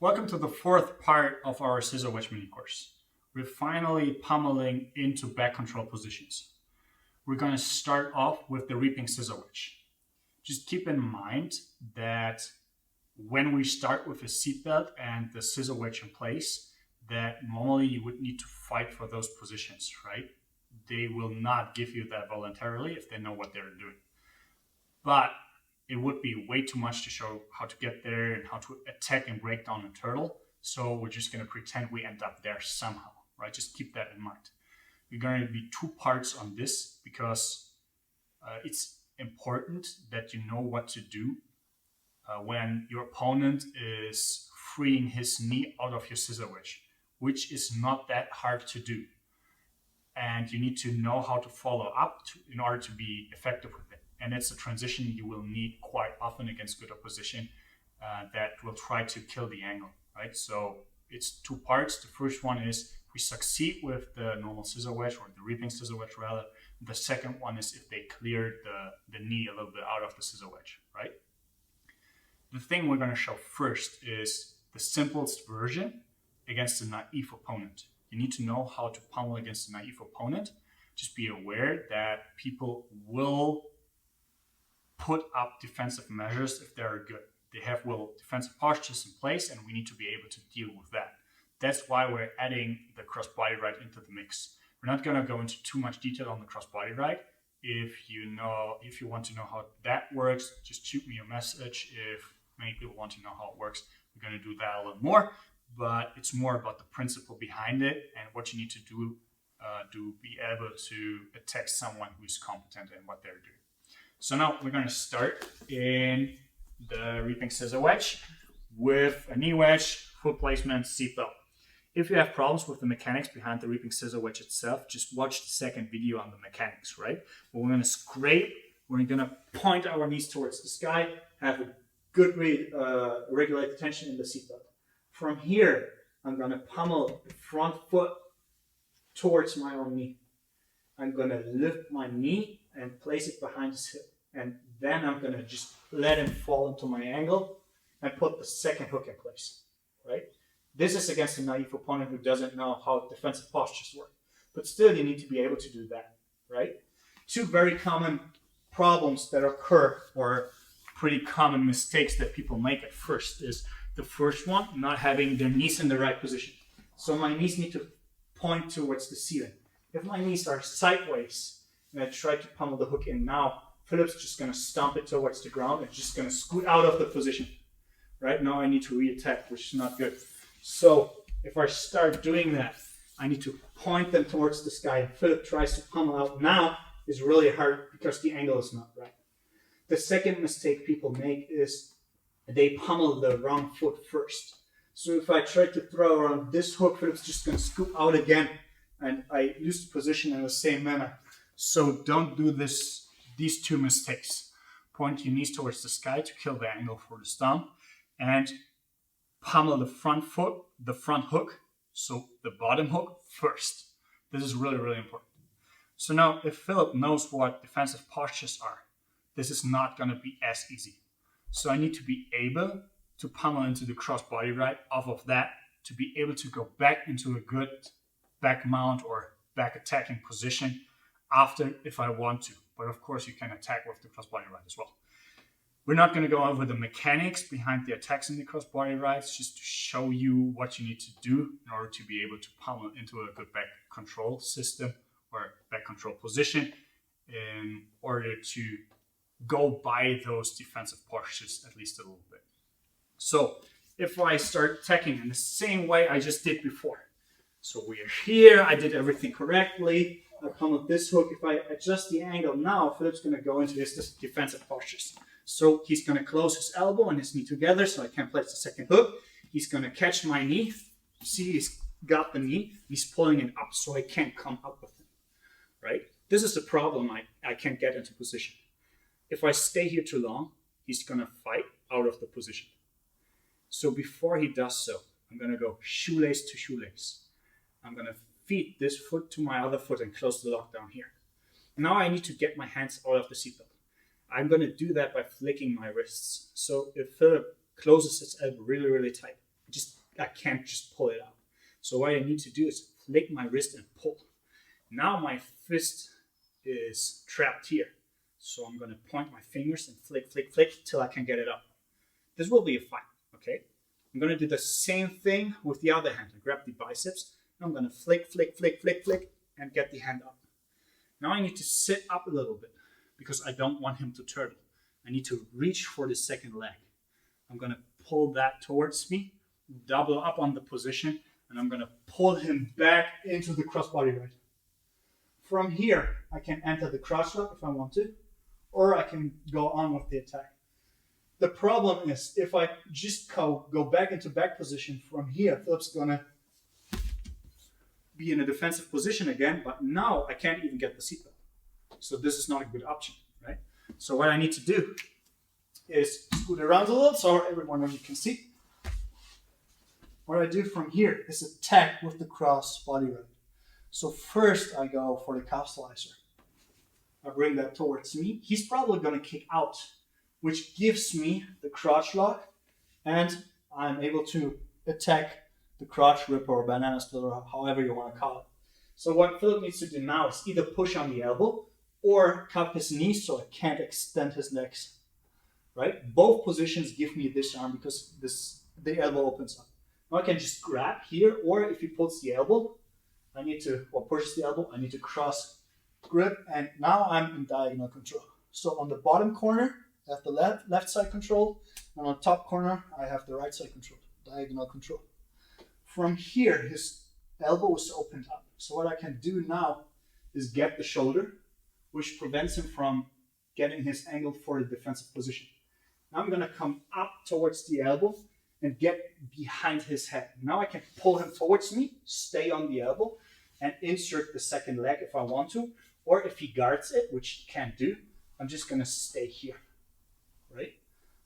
Welcome to the fourth part of our Scissor Wedge Mini Course. We're finally pummeling into back control positions. We're going to start off with the Reaping Scissor Wedge. Just keep in mind that when we start with a seatbelt and the scissor wedge in place, that normally you would need to fight for those positions, right? They will not give you that voluntarily if they know what they're doing. But it would be way too much to show how to get there and how to attack and break down a turtle. So we're just going to pretend we end up there somehow, right? Just keep that in mind. We're going to be two parts on this because it's important that you know what to do when your opponent is freeing his knee out of your scissor wedge, which is not that hard to do. And you need to know how to follow up in order to be effective with it. And it's a transition you will need quite often against good opposition that will try to kill the angle, right? So it's two parts. The first one is if we succeed with the normal scissor wedge or the reaping scissor wedge rather. The second one is if they cleared the knee a little bit out of the scissor wedge, right? The thing we're going to show first is the simplest version against a naive opponent. You need to know how to pummel against a naive opponent. Just be aware that people will put up defensive measures if they're good. They have defensive postures in place, and we need to be able to deal with that. That's why we're adding the cross body right into the mix. We're not going to go into too much detail on the cross body right. If you want to know how that works, just shoot me a message. If many people want to know how it works, we're going to do that a little more. But it's more about the principle behind it and what you need to do to be able to attack someone who is competent in what they're doing. So now we're going to start in the Reaping Scissor Wedge with a knee wedge, foot placement, seatbelt. If you have problems with the mechanics behind the Reaping Scissor Wedge itself, just watch the second video on the mechanics, right? But we're going to scrape, we're going to point our knees towards the sky, have a good regulate the tension in the seatbelt. From here, I'm going to pummel the front foot towards my own knee. I'm going to lift my knee and place it behind his hip. And then I'm going to just let him fall into my angle and put the second hook in place, right? This is against a naive opponent who doesn't know how defensive postures work. But still, you need to be able to do that, right? Two very common problems that occur, or pretty common mistakes that people make at first, is the first one, not having their knees in the right position. So my knees need to point towards the ceiling. If my knees are sideways and I try to pummel the hook in now, Philip's just going to stomp it towards the ground and just going to scoot out of the position. Right now I need to re-attack, which is not good. So if I start doing that, I need to point them towards the sky. Philip tries to pummel out now is really hard because the angle is not right. The second mistake people make is they pummel the wrong foot first. So if I try to throw around this hook, Philip's just going to scoop out again and I lose the position in the same manner. So don't do these two mistakes. Point your knees towards the sky to kill the angle for the stomp and pummel the front foot, the front hook, so the bottom hook first. This is really, really important. So now if Philip knows what defensive postures are, this is not going to be as easy. So I need to be able to pummel into the cross body right off of that to be able to go back into a good back mount or back attacking position after if I want to. But of course you can attack with the cross body right as well. We're not going to go over the mechanics behind the attacks in the cross body rights, just to show you what you need to do in order to be able to pummel into a good back control system or back control position in order to go by those defensive postures at least a little bit. So if I start attacking in the same way I just did before. So we are here, I did everything correctly. I pummel this hook. If I adjust the angle now, Philip's going to go into his defensive postures. So he's going to close his elbow and his knee together so I can place the second hook. He's going to catch my knee. See, he's got the knee. He's pulling it up so I can't come up with him, right? This is the problem. I can't get into position. If I stay here too long, he's going to fight out of the position. So before he does so, I'm going to go shoelace to shoelace. I'm going to feed this foot to my other foot and close the lock down here. Now I need to get my hands out of the seatbelt. I'm going to do that by flicking my wrists. So if Philip closes his elbow really, really tight, just I can't just pull it out. So what I need to do is flick my wrist and pull. Now my fist is trapped here. So I'm going to point my fingers and flick, flick, flick till I can get it up. This will be a fight, okay? I'm going to do the same thing with the other hand. I grab the biceps. I'm going to flick, flick, flick, flick, flick, and get the hand up. Now I need to sit up a little bit because I don't want him to turtle. I need to reach for the second leg. I'm going to pull that towards me, double up on the position, and I'm going to pull him back into the crossbody right. From here, I can enter the cross lock if I want to, or I can go on with the attack. The problem is if I just go back into back position from here, Philip's going to be in a defensive position again, but now I can't even get the seatbelt. So this is not a good option, right? So what I need to do is scoot around a little so everyone of you can see. What I do from here is attack with the cross body right. So first I go for the calf slicer. I bring that towards me. He's probably going to kick out, which gives me the crotch lock, and I'm able to attack the crotch ripper or banana split or however you want to call it. So what Philip needs to do now is either push on the elbow or cup his knees so I can't extend his legs. Right? Both positions give me this arm because the elbow opens up. Now I can just grab here, or if he pulls the elbow, or pushes the elbow, I need to cross grip, and now I'm in diagonal control. So on the bottom corner, I have the left side control, and on the top corner, I have the right side control, diagonal control. From here, his elbow is opened up. So what I can do now is get the shoulder, which prevents him from getting his angle for the defensive position. Now I'm going to come up towards the elbow and get behind his head. Now I can pull him towards me, stay on the elbow, and insert the second leg if I want to. Or if he guards it, which he can't do, I'm just going to stay here, right?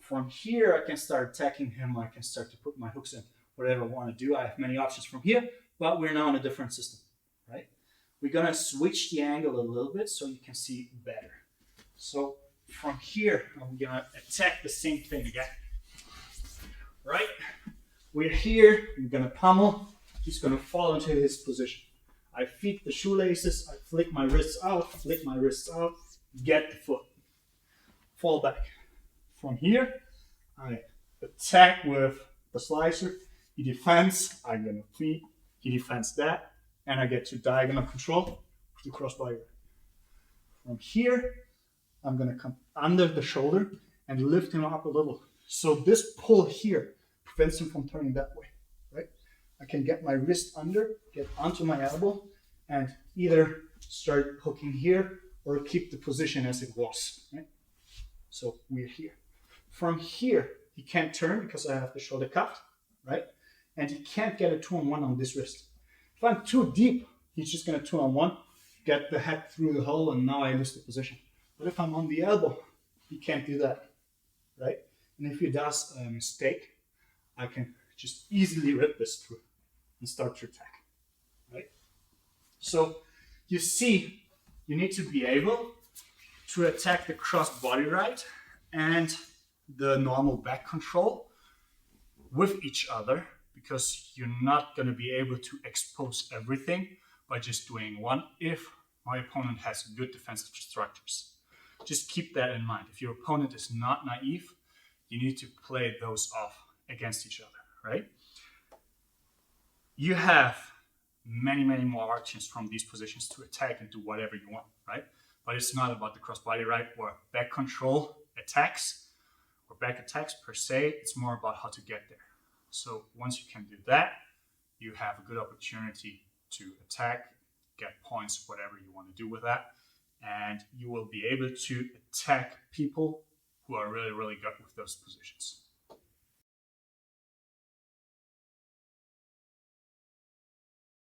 From here, I can start attacking him. I can start to put my hooks in, whatever I want to do. I have many options from here, but we're now in a different system, right? We're going to switch the angle a little bit so you can see better. So from here, I'm going to attack the same thing again, right? We're here, I'm going to pummel. He's going to fall into his position. I feed the shoelaces, I flick my wrists out, get the foot, fall back. From here, I attack with the slicer. He defends, I'm going to feed, he defends that, and I get to diagonal control with the crossbody. From here, I'm going to come under the shoulder and lift him up a little. So this pull here prevents him from turning that way, right? I can get my wrist under, get onto my elbow, and either start hooking here or keep the position as it was, right? So we're here. From here, he can't turn because I have the shoulder cuffed, right? And he can't get a 2-on-1 on this wrist. If I'm too deep, he's just going to 2-on-1, get the head through the hole, and now I lose the position. But if I'm on the elbow, he can't do that, right? And if he does a mistake, I can just easily rip this through and start to attack, right? So you see, you need to be able to attack the cross body right and the normal back control with each other, because you're not going to be able to expose everything by just doing one if my opponent has good defensive structures. Just keep that in mind. If your opponent is not naive, you need to play those off against each other, right? You have many more options from these positions to attack and do whatever you want, right? But it's not about the crossbody right or back control attacks or back attacks per se. It's more about how to get there. So once you can do that, you have a good opportunity to attack, get points, whatever you want to do with that. And you will be able to attack people who are really good with those positions.